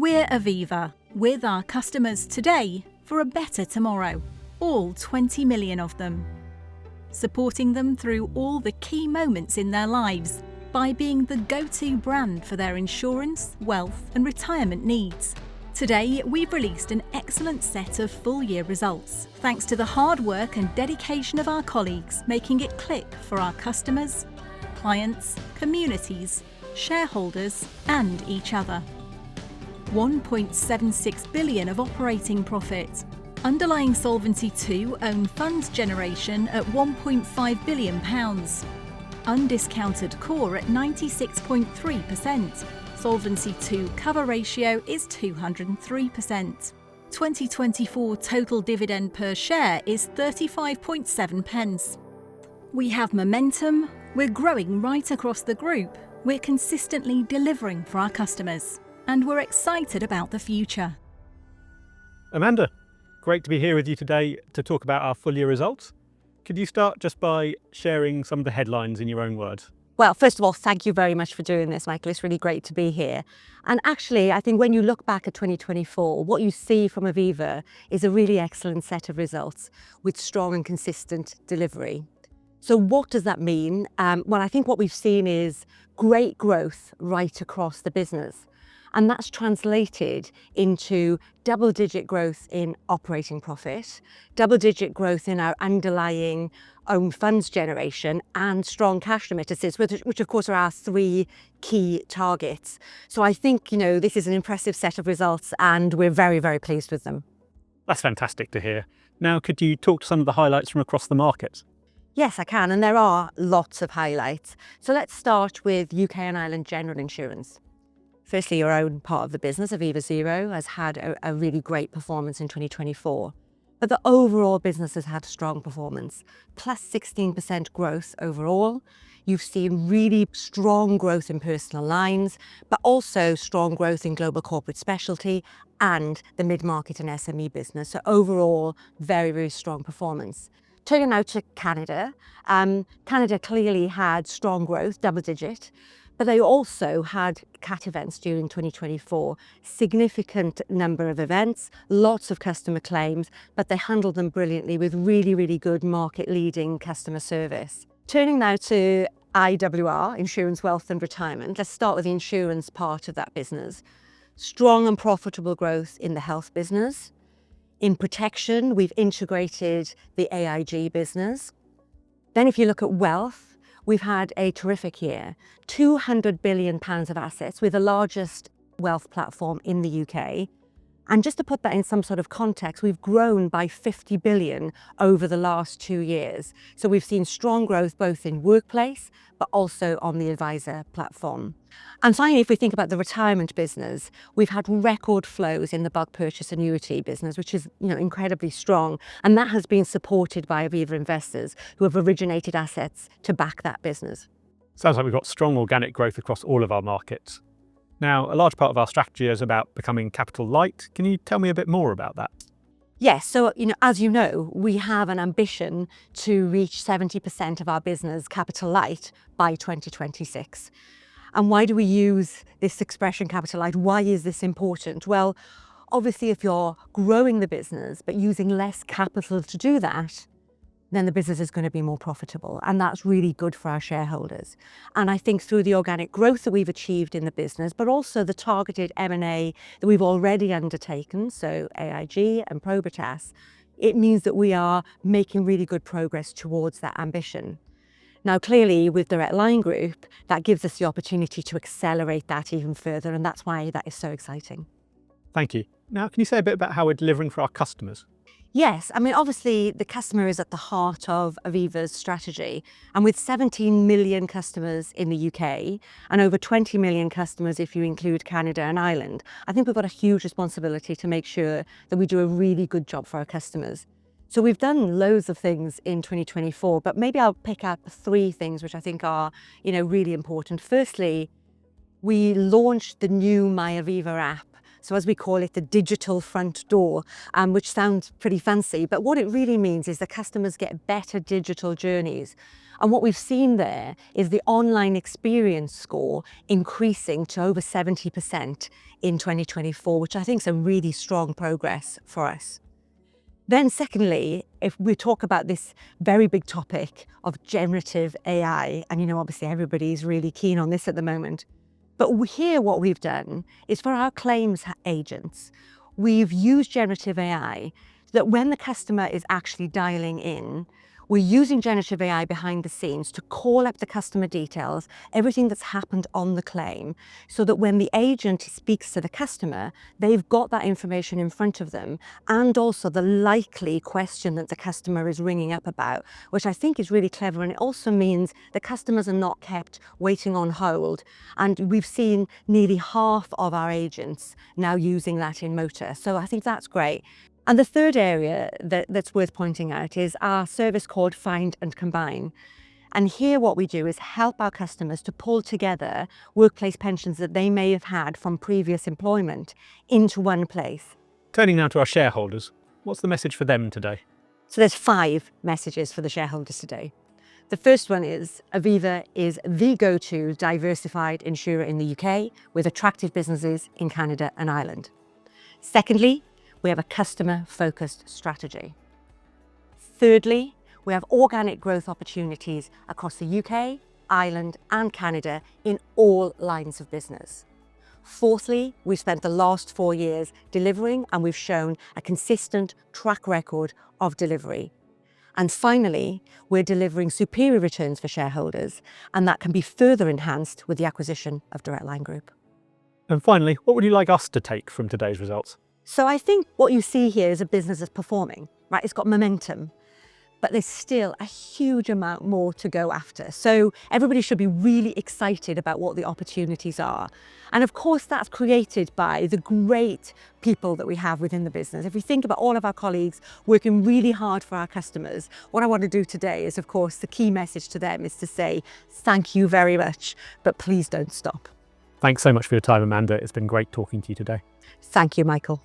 We're Aviva, with our customers today for a better tomorrow, all 20 million of them. Supporting them through all the key moments in their lives by being the go-to brand for their insurance, wealth and retirement needs. Today, we've released an excellent set of full-year results, thanks to the hard work and dedication of our colleagues, making it click for our customers, clients, communities, shareholders and each other. 1.76 billion of operating profit. Underlying Solvency II own funds generation at £1.5 billion. Undiscounted core at 96.3%. Solvency II cover ratio is 203%. 2024 total dividend per share is 35.7 pence. We have momentum, we're growing right across the group, we're consistently delivering for our customers, and we're excited about the future. Amanda, great to be here with you today to talk about our full year results. Could you start just by sharing some of the headlines in your own words? Well, first of all, thank you very much for doing this, Michael. It's really great to be here. And actually, I think when you look back at 2024, what you see from Aviva is a really excellent set of results with strong and consistent delivery. So what does that mean? Well, I think what we've seen is great growth right across the business. And that's translated into double-digit growth in operating profit, double-digit growth in our underlying own funds generation and strong cash remittances, which of course are our three key targets. So I think, this is an impressive set of results and we're very, very pleased with them. That's fantastic to hear. Now, could you talk to some of the highlights from across the markets? Yes, I can, and there are lots of highlights. So let's start with UK and Ireland General Insurance. Firstly, your own part of the business, Aviva Zero, has had a really great performance in 2024. But the overall business has had strong performance, plus 16% growth overall. You've seen really strong growth in personal lines, but also strong growth in global corporate specialty and the mid-market and SME business. So overall, very, very strong performance. Turning now to Canada. Canada clearly had strong growth, double digit. But they also had cat events during 2024, significant number of events, lots of customer claims, but they handled them brilliantly with really, really good market-leading customer service. Turning now to IWR, Insurance, Wealth and Retirement. Let's start with the insurance part of that business. Strong and profitable growth in the health business. In protection, we've integrated the AIG business. Then if you look at wealth, we've had a terrific year, £200 billion of assets. We're the largest wealth platform in the UK. And just to put that in some sort of context, we've grown by 50 billion over the last 2 years. So we've seen strong growth both in workplace, but also on the advisor platform. And finally, if we think about the retirement business, we've had record flows in the bulk purchase annuity business, which is incredibly strong. And that has been supported by Aviva investors who have originated assets to back that business. Sounds like we've got strong organic growth across all of our markets. Now, a large part of our strategy is about becoming capital light. Can you tell me a bit more about that? Yes, so as you know, we have an ambition to reach 70% of our business capital light by 2026. And why do we use this expression capital light? Why is this important? Well, obviously, if you're growing the business but using less capital to do that, then the business is going to be more profitable. And that's really good for our shareholders. And I think through the organic growth that we've achieved in the business, but also the targeted M&A that we've already undertaken, so AIG and Probitas, it means that we are making really good progress towards that ambition. Now, clearly, with Direct Line Group, that gives us the opportunity to accelerate that even further. And that's why that is so exciting. Thank you. Now, can you say a bit about how we're delivering for our customers? Yes, obviously the customer is at the heart of Aviva's strategy. And with 17 million customers in the UK and over 20 million customers if you include Canada and Ireland, I think we've got a huge responsibility to make sure that we do a really good job for our customers. So we've done loads of things in 2024, but maybe I'll pick out 3 things which I think are, really important. Firstly, we launched the new My Aviva app So as we call it, the digital front door, which sounds pretty fancy, but what it really means is the customers get better digital journeys. And what we've seen there is the online experience score increasing to over 70% in 2024, which I think is a really strong progress for us. Then secondly, if we talk about this very big topic of generative AI, and obviously everybody's really keen on this at the moment, but here what we've done is for our claims agents, we've used generative AI so that when the customer is actually dialing in, we're using generative AI behind the scenes to call up the customer details, everything that's happened on the claim, so that when the agent speaks to the customer, they've got that information in front of them, and also the likely question that the customer is ringing up about, which I think is really clever. And it also means the customers are not kept waiting on hold. And we've seen nearly half of our agents now using that in motor. So I think that's great. And the third area that's worth pointing out is our service called Find and Combine. And here what we do is help our customers to pull together workplace pensions that they may have had from previous employment into one place. Turning now to our shareholders, what's the message for them today? So there's 5 messages for the shareholders today. The first one is Aviva is the go-to diversified insurer in the UK with attractive businesses in Canada and Ireland. Secondly, we have a customer-focused strategy. Thirdly, we have organic growth opportunities across the UK, Ireland and Canada in all lines of business. Fourthly, we've spent the last 4 years delivering, and we've shown a consistent track record of delivery. And finally, we're delivering superior returns for shareholders, and that can be further enhanced with the acquisition of Direct Line Group. And finally, what would you like us to take from today's results? So I think what you see here is a business that's performing, right? It's got momentum, but there's still a huge amount more to go after. So everybody should be really excited about what the opportunities are. And of course, that's created by the great people that we have within the business. If we think about all of our colleagues working really hard for our customers, what I want to do today is, of course, the key message to them is to say, thank you very much, but please don't stop. Thanks so much for your time, Amanda. It's been great talking to you today. Thank you, Michael.